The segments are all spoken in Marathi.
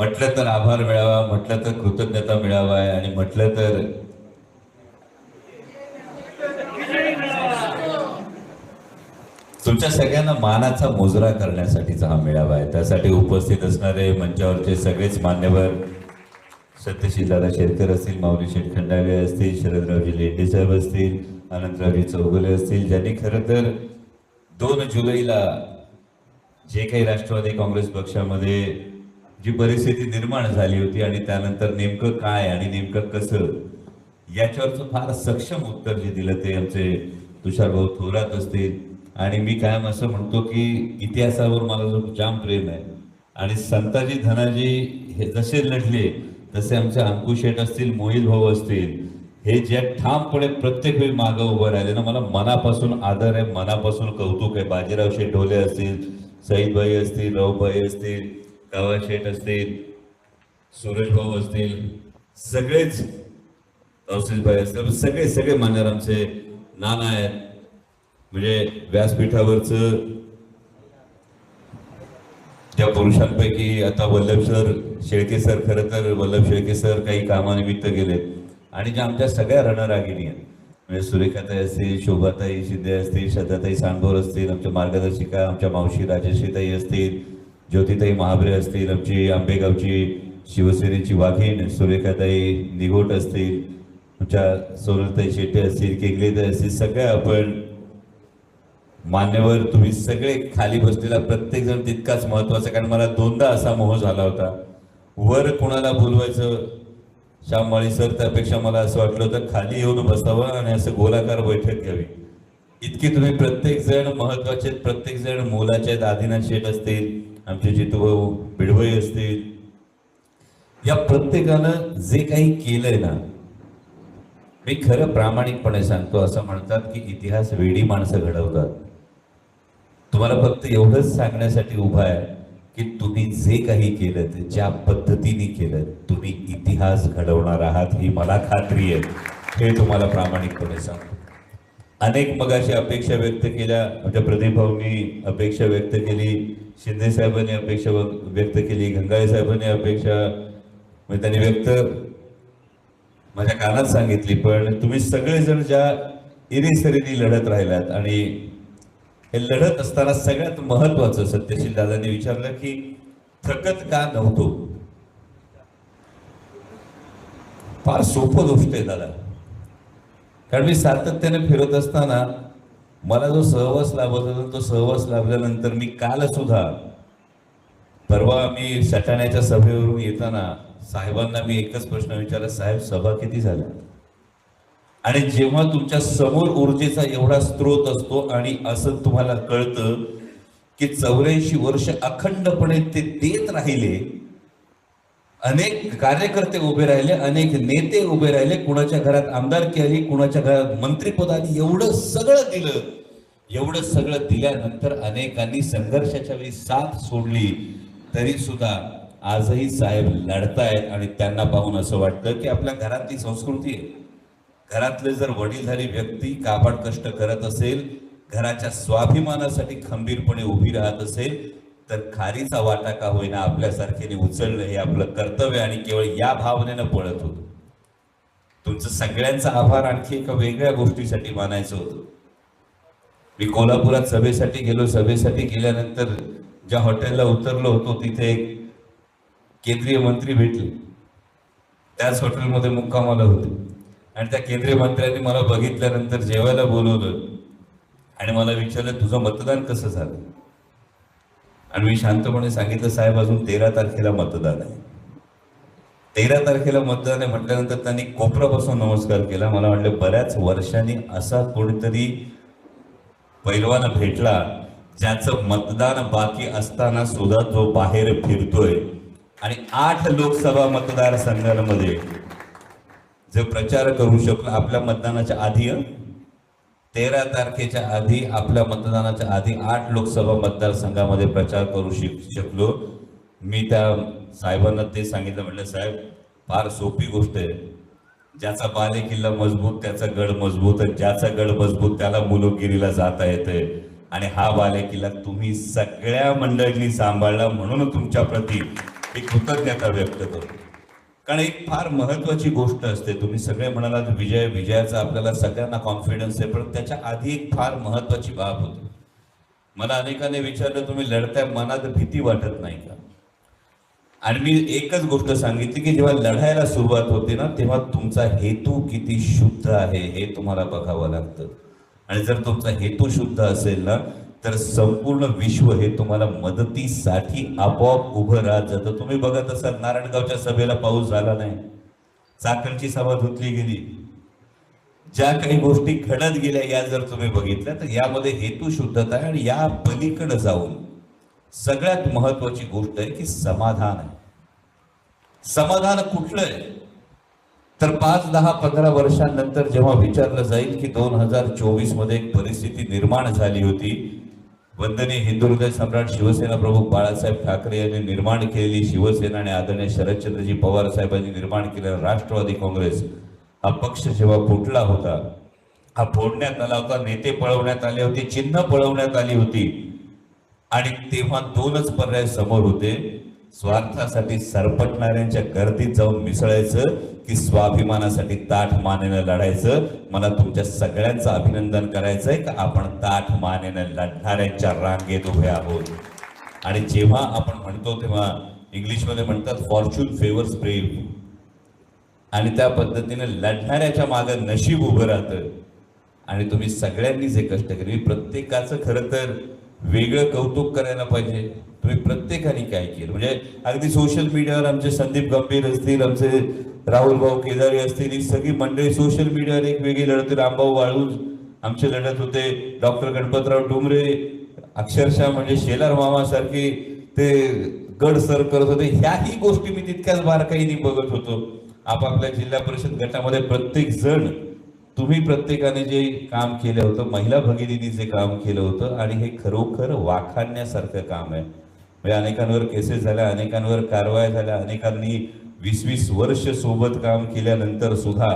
म्हटलं तर आभार मिळावा, म्हटलं तर कृतज्ञता मिळावा आणि म्हटलं तर तुमच्या सगळ्यांना मानाचा मुजरा करण्यासाठीचा हा मेळावा आहे. त्यासाठी उपस्थित असणारे मंचावरचे सगळेच मान्यवर, सत्यशील दादा शेरकर असतील, माऊली शेठ खंडागळे असतील, शरदरावजी लेंडे साहेब असतील, अनंतरावजी चौगुले असतील, ज्यांनी खरं तर 2 जुलैला जे काही राष्ट्रवादी काँग्रेस पक्षामध्ये जी परिस्थिती निर्माण झाली होती आणि त्यानंतर नेमकं काय आणि नेमकं कसं याच्यावरचं फार सक्षम उत्तर जे दिलं ते आमचे तुषारभाऊ थोरात असतील. आणि मी कायम असं म्हणतो की इतिहासावर मला जो जाम प्रेम आहे आणि संताजी धनाजी हे जसे लढले तसे आमचे अंकुश शेठ असतील, मोहित भाऊ असतील, हे जे ठामपणे प्रत्येक वेळी मागं उभं राहिले ना, मला मनापासून आदर आहे, मनापासून कौतुक आहे. बाजीराव शेठ ढोले असतील, सईदभाई असतील, रावभाई असतील, कावा शेठ असतील, सूरज भाऊ असतील, सगळेच भाई असतील, सगळे सगळे मान्यवर आमचे नाना आहेत. म्हणजे व्यासपीठावरचं त्या पुरुषांपैकी आता वल्लभ सर शेळके सर, खरं तर वल्लभ शेळके सर काही कामानिमित्त गेलेत आणि ज्या आमच्या सगळ्या रणरागिणी आहेत, म्हणजे सुरेखाताई असतील, शोभाताई शिंदे असतील, श्रद्धाताई सांडभोर असतील, आमच्या मार्गदर्शिका आमच्या मावशी राजश्रीताई असतील, ज्योतिताई महाबरे असतील, आमची आंबेगावची शिवसेनेची वाघीण सुरेखाताई निघोट असतील, आमच्या सोनलताई शेट्टे असतील, केंगलेताई असतील, सगळ्या आपण मान्यवर तुम्ही सगळे खाली बसलेला प्रत्येक जण तितकाच महत्वाचा. कारण मला 2दा असा मोह झाला होता वर कोणाला बोलवायचं श्याममाळी सर, त्यापेक्षा मला असं वाटलं होतं खाली येऊन बसावं आणि असं गोलाकार बैठक घ्यावी. इतकी तुम्ही प्रत्येक जण महत्वाचे, प्रत्येक जण मोलाचे आहेत. आदिनाथ शेठ असतील, आमचे जितूभाऊ बिडवई असतील, या प्रत्येकानं जे काही केलंय ना, मी खरं प्रामाणिकपणे सांगतो, असं म्हणतात की इतिहास वेडी माणसं घडवतात. तुम्हाला फक्त एवढंच सांगण्यासाठी उभा आहे की तुम्ही जे काही केलं ते ज्या पद्धतीने केलं, तुम्ही इतिहास घडवणार आहात ही मला खात्री आहे. हे तुम्हाला प्रामाणिकपणे सांगतो. अनेक मगाशी अपेक्षा व्यक्त केल्या, म्हणजे प्रदीप भाऊंनी अपेक्षा व्यक्त केली, शिंदे साहेबांनी अपेक्षा व्यक्त केली, गंगाळे साहेबांनी अपेक्षा म्हणजे त्यांनी व्यक्त माझ्या कानात सांगितली. पण तुम्ही सगळेजण ज्या इरेसरीने लढत राहिलात आणि हे लढत असताना सगळ्यात महत्वाचं सत्यशील दादांनी विचारलं की थकत का नव्हतो. फार सोपं गोष्ट आहे दादा, कारण मी सातत्याने फिरत असताना मला जो सहवास लाभत होता तो सहवास लाभल्यानंतर मी काल सुद्धा परवा मी सटाण्याच्या सभेवरून येताना साहेबांना मी एकच प्रश्न विचारला, साहेब सभा किती झाल्या? आणि जेव्हा तुमच्या समोर ऊर्जेचा एवढा स्रोत असतो आणि असं तुम्हाला कळतं की 84 वर्ष अखंडपणे ते देत राहिले, अनेक कार्यकर्ते उभे राहिले, अनेक नेते उभे राहिले, कुणाच्या घरात आमदारकी आली, कुणाच्या घरात मंत्रिपद आली, एवढं सगळं दिलं. एवढं सगळं दिल्यानंतर अनेकांनी संघर्षाच्या वेळी साथ सोडली, तरी सुद्धा आजही साहेब लढतायत. आणि त्यांना पाहून असं वाटतं की आपल्या घरातली संस्कृती आहे. घरातले जर वडीलधारी व्यक्ती काबाड कष्ट करत असेल, घराच्या स्वाभिमानासाठी खंबीरपणे उभी राहत असेल, तर खारीचा वाटा का होईना आपल्यासारख्याने उचलणं हे आपलं कर्तव्य आणि केवळ या भावनेनं पळत होतो. तुमचं सगळ्यांचा आभार आणखी एका वेगळ्या गोष्टीसाठी मानायचं होतं. मी कोल्हापुरात सभेसाठी गेलो. सभेसाठी गेल्यानंतर ज्या हॉटेलला उतरलो होतो तिथे एक केंद्रीय मंत्री भेटले. त्याच हॉटेलमध्ये मुक्कामाला होते आणि त्या केंद्रीय मंत्र्यांनी मला बघितल्यानंतर जेवायला बोलवलं आणि मला विचारलं, तुझं मतदान कसं झालं? आणि मी शांतपणे सांगितलं, साहेब अजून 13 तारखेला मतदान आहे. 13 तारखेला मतदान आहे म्हटल्यानंतर त्यांनी कोपरापासून नमस्कार केला. मला वाटलं बऱ्याच वर्षांनी असा कोणीतरी पैलवान भेटला ज्याचं मतदान बाकी असताना सुद्धा जो बाहेर फिरतोय आणि 8 लोकसभा मतदारसंघांमध्ये जो प्रचार करू शकलो. आपल्या मतदानाच्या आधी 13 तारखेच्या आधी आपल्या मतदानाच्या आधी 8 लोकसभा मतदारसंघामध्ये प्रचार करू शकलो. मी त्या साहेबांना ते सांगितलं, म्हटलं साहेब फार सोपी गोष्ट आहे. ज्याचा बाले किल्ला मजबूत त्याचा गड मजबूत, आणि ज्याचा गड मजबूत त्याला मुलुकगिरीला जाता येतंय. आणि हा बाले किल्ला तुम्ही सगळ्या मंडळींनी सांभाळला, म्हणून तुमच्या प्रती मी कृतज्ञता व्यक्त करतो. कारण एक फार महत्वाची गोष्ट असते. तुम्ही सगळे म्हणालात विजयाचा आपल्याला सगळ्यांना कॉन्फिडन्स आहे, पण त्याच्या आधी एक फार महत्वाची बाब होती. मला अनेकांनी विचारलं, तुम्ही लढताय, मनात भीती वाटत नाही का? आणि मी एकच गोष्ट सांगितली की जेव्हा लढायला सुरुवात होते ना, तेव्हा तुमचा हेतू किती शुद्ध आहे हे तुम्हाला बघावं लागतं. आणि जर तुमचा हेतू शुद्ध असेल ना, तर संपूर्ण विश्व हे तुम्हाला मदतीसाठी आपोआप उभं राहत जातं. तुम्ही बघत असाल, नारायणगावच्या सभेला पाऊस झाला नाही, चाकणची सभा धुतली गेली. ज्या काही गोष्टी घडत गेल्या या जर तुम्ही बघितल्या, तर यामध्ये हेतू शुद्धता आहे. आणि या पलीकडे जाऊन सगळ्यात महत्वाची गोष्ट आहे की समाधान आहे. समाधान कुठलं आहे? तर 5, 10, 15 वर्षांनंतर जेव्हा विचारलं जाईल की 2024 मध्ये एक परिस्थिती निर्माण झाली होती, वंदनीय हिंदू हृदय सम्राट शिवसेना प्रमुख बाळासाहेब ठाकरे यांनी निर्माण केलेली शिवसेना आणि आदरणीय शरदचंद्रजी पवार साहेबांनी निर्माण केलेला राष्ट्रवादी काँग्रेस हा पक्ष जेव्हा फुटला होता, हा फोडण्यात आला होता, नेते पळवण्यात आले होते, चिन्ह पळवण्यात आली होती. आणि तेव्हा दोनच पर्याय समोर होते, स्वार्थासाठी सरपटणाऱ्यांच्या गर्दीत जाऊन मिसळायचं की स्वाभिमानासाठी ताठ मानेनं लढायचं. मला तुमच्या सगळ्यांचं अभिनंदन करायचंय का आपण ताठ मानेनं लढणाऱ्यांच्या रांगेत उभे आहोत. आणि जेव्हा आपण म्हणतो तेव्हा इंग्लिशमध्ये म्हणतात फॉर्च्यून फेवर्स ब्रेव्ह, आणि त्या पद्धतीने लढणाऱ्याच्या मागे नशीब उभं राहतं. आणि तुम्ही सगळ्यांनी जे कष्ट केले, प्रत्येकाचं खरं तर वेगळं कौतुक करायला पाहिजे. तुम्ही प्रत्येकाने काय केलं, म्हणजे अगदी सोशल मीडियावर आमचे संदीप गंभीर असतील, आमचे राहुल भाऊ केदारी असतील, ही सगळी मंडळी सोशल मीडियावर एक वेगळी लढत होती. रामभाऊ वाळूज आमचे लढत होते, डॉक्टर गणपतराव डुमरे अक्षरशः म्हणजे शेलार मामा सारखे ते गड सर करत होते. ह्याही गोष्टी मी तितक्याच बारकाईने बघत होतो. आपापल्या जिल्हा परिषद गटामध्ये प्रत्येक जण, तुम्ही प्रत्येकाने जे काम केलं होतं, महिला भगिनींनी जे काम केलं होतं, आणि हे खरोखर वाखाणण्यासारखं काम आहे. म्हणजे अनेकांवर केसेस झाल्या, अनेकांवर कारवाया झाल्या, अनेकांनी 20-20 वर्ष सोबत काम केल्यानंतर सुद्धा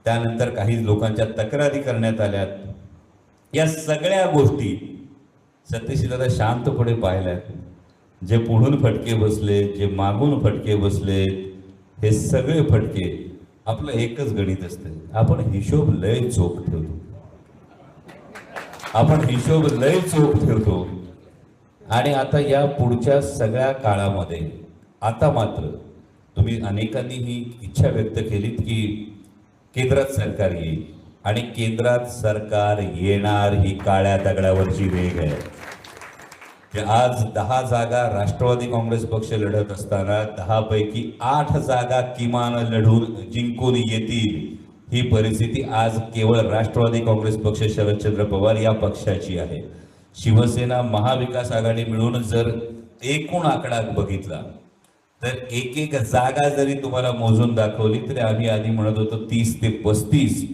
त्यानंतर काही लोकांच्या तक्रारी करण्यात आल्यात. या सगळ्या गोष्टी सत्यशील दादा शांतपणे पाहिल्यात. जे पुढून फटके बसले, जे मागून फटके बसले, हे सगळे फटके आपलं एकच गणित असते, आपण हिशोब लय चोख ठेवतो. आपण हिशोब लय चोख ठेवतो. आणि आता या पुढच्या सगळ्या काळामध्ये आता मात्र तुम्ही अनेकांनी ही इच्छा व्यक्त केलीत की केंद्रात सरकार येईल, आणि केंद्रात सरकार येणार ही काळ्या दगडावरची वेग आहे. आज 10 जागा राष्ट्रवादी काँग्रेस पक्ष लढत असताना 10 पैकी 8 जागा किमान लढून जिंकून येतील, ही परिस्थिती आज केवळ राष्ट्रवादी काँग्रेस पक्ष शरदचंद्र पवार या पक्षाची आहे. शिवसेना महाविकास आघाडी मिळून जर एकूण आकडा बघितला तर एक जागा जरी तुम्हाला मोजून दाखवली तरी आम्ही आधी म्हणत होतो 30 ते 35,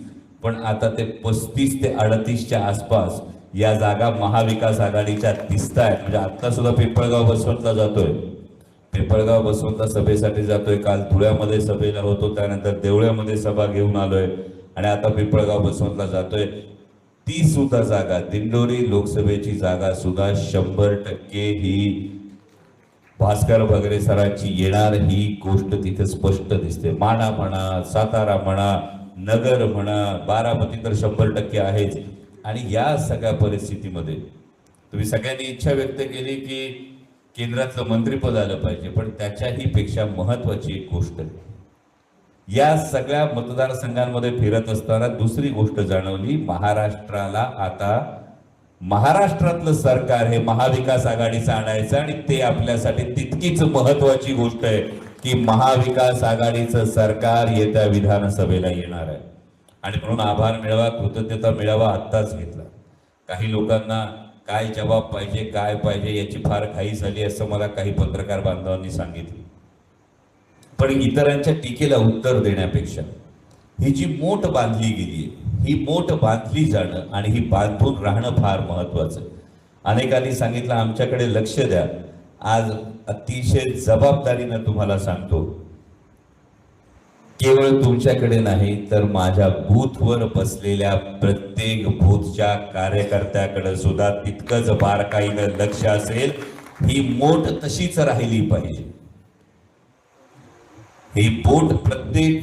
पण आता ते 35 ते 38च्या आसपास या जागा महाविकास आघाडीच्या दिसत आहेत. म्हणजे आता सुद्धा पिंपळगाव बसवंतला जातोय, पिंपळगाव बसवंतला सभेसाठी जातोय. काल धुळ्यामध्ये सभेला होतो, त्यानंतर देवळ्यामध्ये सभा घेऊन आलोय, आणि आता पिंपळगाव बसवंतला जातोय. ती सुद्धा जागा, दिंडोरी लोकसभेची जागा सुद्धा 100% ही भास्कर भगरे सरांची येणार ही गोष्ट तिथे स्पष्ट दिसते. माढा म्हणा, सातारा म्हणा, नगर म्हणा, बारामती तर 100% आहेच. आणि या सगळ्या परिस्थितीमध्ये तुम्ही सगळ्यांनी इच्छा व्यक्त केली की केंद्राचं मंत्रिपद आलं पाहिजे, पण त्याच्याही पेक्षा महत्वाची एक गोष्ट, या सगळ्या मतदारसंघांमध्ये फिरत असताना दुसरी गोष्ट जाणवली. महाराष्ट्राला आता महाराष्ट्रातलं सरकार हे महाविकास आघाडीचं आणायचं, आणि ते आपल्यासाठी तितकीच महत्वाची गोष्ट आहे की महाविकास आघाडीचं सरकार येत्या विधानसभेला येणार आहे. आणि म्हणून आभार मेळावा, कृतज्ञता मेळावा आत्ताच घेतला. काही लोकांना काय जबाब पाहिजे, काय पाहिजे याची फार घाई झाली असं मला काही पत्रकार बांधवांनी सांगितलं. पण इतरांच्या टीकेला उत्तर देण्यापेक्षा ही जी मोठ बांधली गेली, ही मोठ बांधली जाणं आणि ही बांधून राहणं फार महत्वाचं. अनेकांनी सांगितलं आमच्याकडे लक्ष द्या. आज अतिशय जबाबदारीनं तुम्हाला सांगतो, केवळ तुमच्याकडे नाही तर माझ्या बूथवर बसलेल्या प्रत्येक बूथच्या कार्यकर्त्याकडे सुद्धा तितकंच बारकाईनं लक्ष असेल. ही मोठ तशीच राहिली पाहिजे. ही बोट प्रत्येक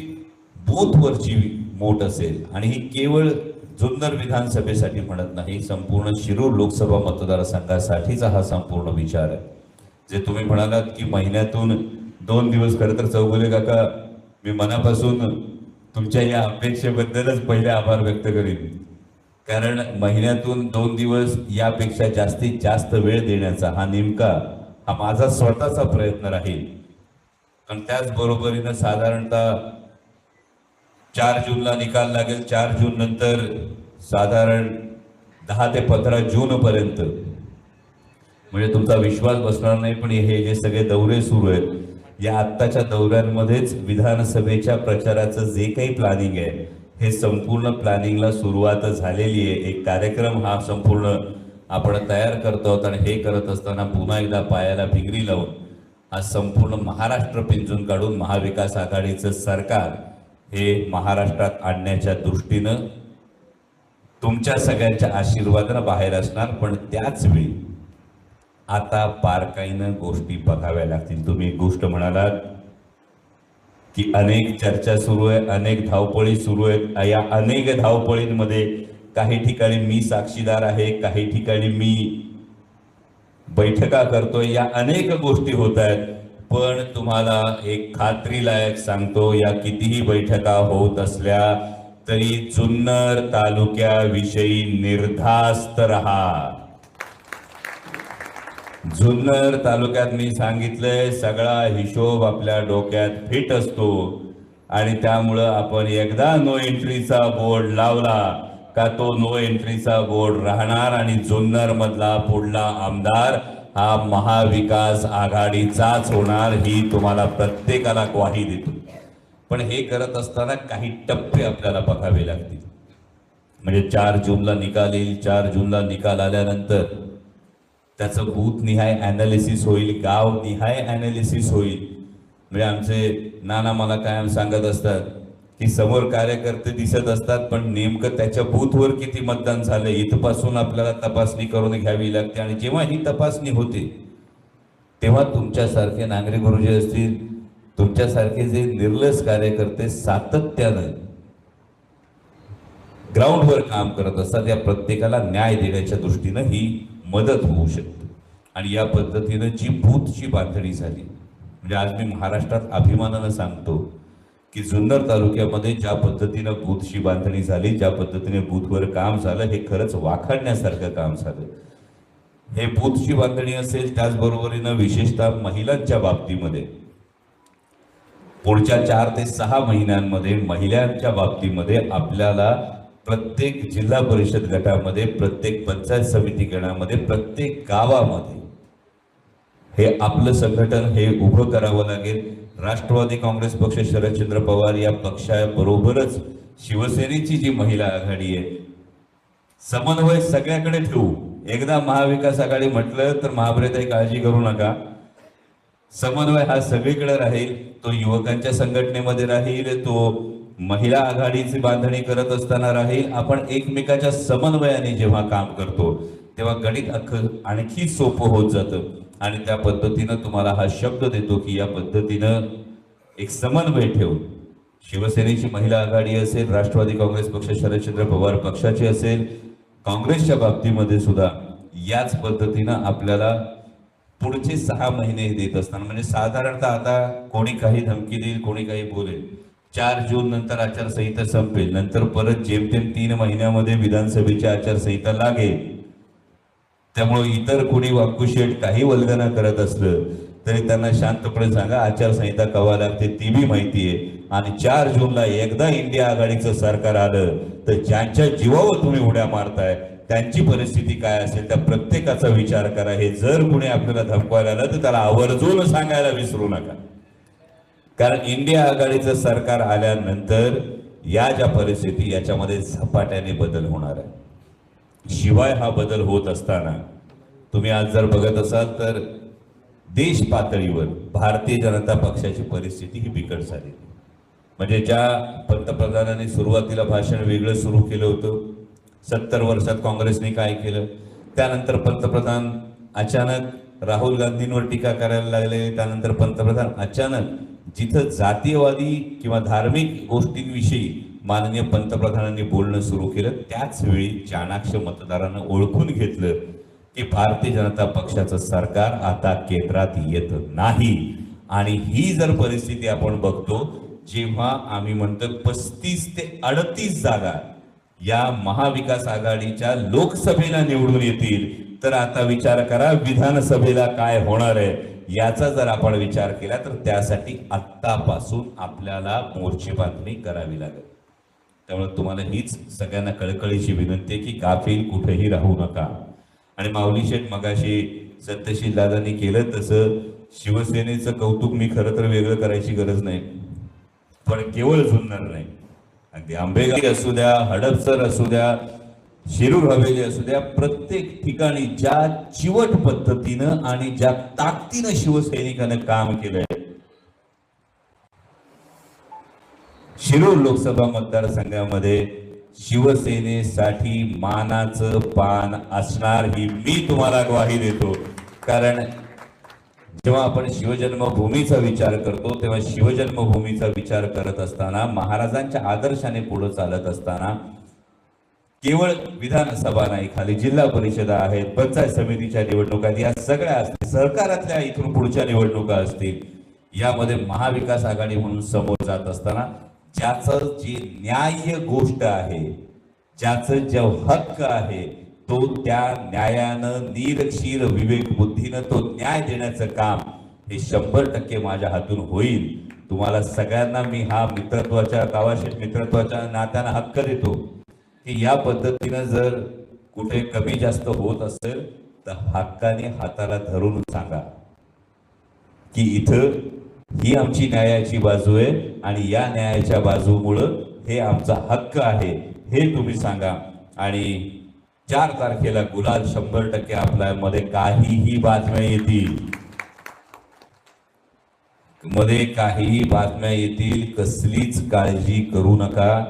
बूथवरची मोठ असेल आणि ही केवळ जुन्नर विधानसभेसाठी म्हणत नाही, संपूर्ण शिरूर लोकसभा मतदारसंघासाठीचा हा संपूर्ण विचार आहे. जे तुम्ही म्हणालात की महिन्यातून 2 दिवस, खरं तर चौगुले काका मी मनापासून तुमच्या या अपेक्षेबद्दलच पहिले आभार व्यक्त करीन. कारण महिन्यातून 2 दिवस यापेक्षा जास्तीत जास्त वेळ देण्याचा हा माझा स्वतःचा प्रयत्न राहील. पण त्याचबरोबरीनं साधारणतः 4 जूनला निकाल लागेल. 4 जून नंतर साधारण 10 ते 15 जून पर्यंत, म्हणजे तुमचा विश्वास बसणार नाही, पण हे जे सगळे दौरे सुरू आहेत, या आत्ताच्या दौऱ्यांमध्येच विधानसभेच्या प्रचाराचं जे काही प्लॅनिंग आहे, हे संपूर्ण प्लॅनिंगला सुरुवात झालेली आहे. एक कार्यक्रम हा संपूर्ण आपण तयार करतो आहोत आणि हे करत असताना पुन्हा एकदा पायाला भिगरी लावून हा संपूर्ण महाराष्ट्र पिंजून काढून महाविकास आघाडीचं सरकार हे महाराष्ट्रात आणण्याच्या दृष्टीनं तुमच्या सगळ्यांच्या आशीर्वादानं बाहेर असणार. पण त्याच वेळी आता बारकाईनं गोष्टी बघाव्या लागतील. तुम्ही एक गोष्ट म्हणालात की अनेक चर्चा सुरू आहे, अनेक धावपळी सुरू आहेत. या अनेक धावपळींमध्ये काही ठिकाणी मी साक्षीदार आहे, काही ठिकाणी मी बैठका करतोय, या अनेक गोष्टी होत आहेत. पण तुम्हाला एक खात्रीलायक सांगतो, या कितीही बैठका होत असल्या तरी जुन्नर तालुक्याविषयी निर्धास्त रहा. जुन्नर तालुक्यात मी सांगितलंय, सगळा हिशोब आपल्या डोक्यात फिट असतो आणि त्यामुळं आपण एकदा नो एंट्रीचा बोर्ड लावला का तो नो एंट्रीचा बोर्ड राहणार आणि जुन्नर मधला पुढला आमदार हा महाविकास आघाडीचाच होणार, ही तुम्हाला प्रत्येकाला ग्वाही देतो. पण हे करत असताना काही टप्पे आपल्याला बघावे लागतील. म्हणजे 4 जूनला निकाल येईल. 4 जूनला निकाल आल्यानंतर त्याचं बूथ निहाय ॲनालिसिस होईल, गाव निहाय ॲनालिसिस होईल. म्हणजे आमचे नाना मला कायम सांगत असतात की समोर कार्यकर्ते दिसत असतात, पण नेमकं त्याच्या बूथवर किती मतदान झालं इथपासून आपल्याला तपासणी करून घ्यावी लागते. आणि जेव्हा ही तपासणी होते तेव्हा तुमच्यासारखे नांगरे गुरुजी असतील, तुमच्यासारखे जे निर्लस कार्यकर्ते सातत्यानं ग्राउंडवर काम करत असतात, या प्रत्येकाला न्याय देण्याच्या दृष्टीनं ही मदत होऊ शकते. आणि या पद्धतीनं जी बूथची बांधणी झाली, म्हणजे आज मी महाराष्ट्रात अभिमानानं सांगतो की जुन्नर तालुक्यामध्ये ज्या पद्धतीनं बूथची बांधणी झाली, ज्या पद्धतीने बूथवर काम झालं, हे खरंच वाखाणण्यासारखं काम झालं. हे बूथची बांधणी असेल, त्याचबरोबरीनं विशेषतः महिलांच्या बाबतीमध्ये पुढच्या 4 ते 6 महिन्यांमध्ये महिलांच्या बाबतीमध्ये आपल्याला प्रत्येक जिल्हा परिषद गटामध्ये, प्रत्येक पंचायत समिती गणामध्ये, प्रत्येक गावामध्ये हे आपलं संघटन हे उभं करावं लागेल. राष्ट्रवादी काँग्रेस पक्ष, शरदचंद्र पवार या पक्षाबरोबरच शिवसेनेची जी महिला आघाडी आहे, समन्वय सगळ्याकडे ठेवू. एकदा महाविकास आघाडी म्हटलं तर महाभ्रेताई काळजी करू नका, समन्वय हा सगळीकडे राहील. तो युवकांच्या संघटनेमध्ये राहील, तो महिला आघाडीची बांधणी करत असताना राहील. आपण एकमेकाच्या समन्वयाने जेव्हा काम करतो तेव्हा गणित आणखी सोपं होत जातं. आणि त्या पद्धतीनं तुम्हाला हा शब्द देतो की या पद्धतीनं एक समन्वय ठेवून शिवसेनेची महिला आघाडी असेल, राष्ट्रवादी काँग्रेस पक्ष, शरदचंद्र पवार पक्षाची असेल, काँग्रेसच्या बाबतीमध्ये सुद्धा याच पद्धतीनं आपल्याला पुढचे 6 महिने देत असताना, म्हणजे साधारणतः आता कोणी काही धमकी देईल, कोणी काही बोलेल, 4 जून नंतर आचारसंहिता संपेल, नंतर परत जेमतेम 3 महिन्यामध्ये विधानसभेची आचारसंहिता लागेल. त्यामुळे इतर कोणी वाक्कुशेट काही वल्गना करत असलं तरी त्यांना शांतपणे सांगा, आचारसंहिता कवा लागते ती बी माहिती आहे. आणि 4 जूनला एकदा इंडिया आघाडीचं सरकार आलं तर ज्यांच्या जीवावर तुम्ही उड्या मारताय त्यांची परिस्थिती काय असेल त्या प्रत्येकाचा विचार करा. हे जर कोणी आपल्याला धमकवायला आलं तर त्याला आवर्जून सांगायला विसरू नका. कारण इंडिया आघाडीचं सरकार आल्यानंतर या ज्या परिस्थिती याच्यामध्ये झपाट्याने बदल होणार आहे. शिवाय हा बदल होत असताना तुम्ही आज जर बघत असाल तर देश पातळीवर भारतीय जनता पक्षाची परिस्थिती ही बिकट झाली. म्हणजे ज्या पंतप्रधानांनी सुरुवातीला भाषण वेगळं सुरू केलं होतं, 70 वर्षात काँग्रेसने काय केलं, त्यानंतर पंतप्रधान अचानक राहुल गांधींवर टीका करायला लागले, त्यानंतर पंतप्रधान अचानक जिथं जातीयवादी किंवा धार्मिक गोष्टींविषयी माननीय पंतप्रधानांनी बोलणं सुरू केलं, त्याच वेळी चाणाक्ष मतदारांना ओळखून घेतलं की भारतीय जनता पक्षाचं सरकार आता केंद्रात येत नाही. आणि ही जर परिस्थिती आपण बघतो, जेव्हा आम्ही म्हणतो 35 ते 38 जागा या महाविकास आघाडीच्या लोकसभेला निवडून येतील, तर आता विचार करा विधानसभेला काय होणार आहे. याचा जर आपण विचार केला तर त्यासाठी आत्तापासून आपल्याला मोर्चे बांधणी करावी लागेल. त्यामुळे तुम्हाला हीच सगळ्यांना कळकळीची विनंती आहे की गाफील कुठेही राहू नका. आणि माऊली शेठ मगाशी सत्यशील दादांनी केलं तसं शिवसेनेचं कौतुक मी खरं तर वेगळं करायची गरज नाही, पण केवळ जुन्नर नाही, अगदी आंबेगाव असू द्या, हडपसर असू द्या, शिरूर हवेली असू द्या, प्रत्येक ठिकाणी ज्या चिवट पद्धतीनं आणि ज्या ताकदीनं शिवसैनिकांना काम केलंय. शिरूर लोकसभा मतदारसंघामध्ये शिवसेनेसाठी मानाचं पान असणार ही मी तुम्हाला ग्वाही देतो. कारण जेव्हा आपण शिवजन्मभूमीचा विचार करतो तेव्हा शिवजन्मभूमीचा विचार करत असताना, महाराजांच्या आदर्शाने पुढे चालत असताना, केवळ विधानसभा नाही, खाली जिल्हा परिषदा आहेत, पंचायत समितीच्या निवडणुका या सगळ्या असतील, सहकारातल्या इथून पुढच्या निवडणुका असतील, यामध्ये महाविकास आघाडी म्हणून समोर जात असताना ज्याचं जी न्याय्य गोष्ट आहे, ज्याचं जो हक्क आहे, तो त्या न्यायानं नीरक्षीर विवेक बुद्धीनं तो न्याय देण्याचं काम हे 100% माझ्या हातून होईल. तुम्हाला सगळ्यांना मी हा मित्रत्वाच्या गावाशी मित्रत्वाच्या नात्यानं हक्क देतो की या पद्धतीनं जर कुठे कमी जास्त होत असेल तर हक्काने हाताला धरून सांगा की इथं ही आमची न्यायाची बाजू आहे आणि या न्यायाच्या बाजूमुळं हे आमचा हक्क आहे हे तुम्ही सांगा. आणि 4 तारखेला गुलाल 100% आपल्या मध्ये काहीही बातम्या येतील, मध्ये काहीही बातम्या येतील, कसलीच काळजी करू नका.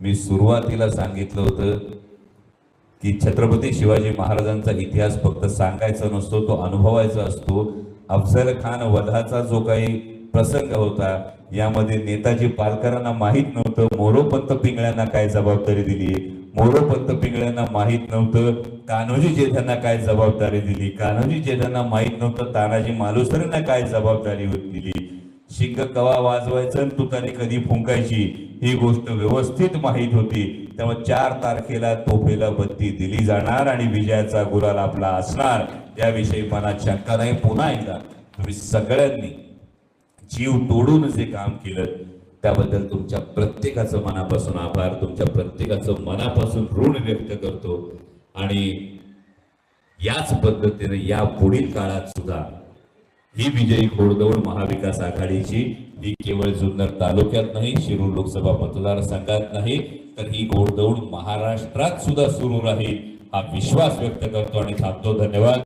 मी सुरुवातीला सांगितलं होतं की छत्रपती शिवाजी महाराजांचा इतिहास फक्त सांगायचा नसतो, तो अनुभवायचा असतो. अफजल खान वधाचा जो काही प्रसंग होता, यामध्ये नेताजी पालकरांना माहीत नव्हतं मोरोपंत पिंगळ्यांना काय जबाबदारी दिली, मोरोपंत पिंगळ्यांना माहीत नव्हतं कान्होजी जेठांना काय जबाबदारी दिली, कान्होजी जेठांना माहीत नव्हतं तानाजी मालुसरेंना काय जबाबदारी दिली. शिंग कवा वाजवायचं तुतारी कधी फुंकायची ही गोष्ट व्यवस्थित माहीत होती. त्यामुळे 4 तारखेला तोफेला बत्ती दिली जाणार आणि विजयाचा गुलाल आपला असणार, याविषयी मनात शंका नाही. पुन्हा एकदा तुम्ही सगळ्यांनी जीव तोडून जे काम केलं त्याबद्दल तुमच्या प्रत्येकाचं मनापासून आभार, तुमच्या प्रत्येकाचं मनापासून ऋण व्यक्त करतो. आणि याच पद्धतीने या पुढील काळात सुद्धा ही विजयी घोडदौड महाविकास आघाडीची ही केवळ जुन्नर तालुक्यात नाही, शिरूर लोकसभा मतदारसंघात नाही, तर ही घोडदौड महाराष्ट्रात सुद्धा सुरू राहील हा विश्वास व्यक्त करतो आणि थांबतो. धन्यवाद.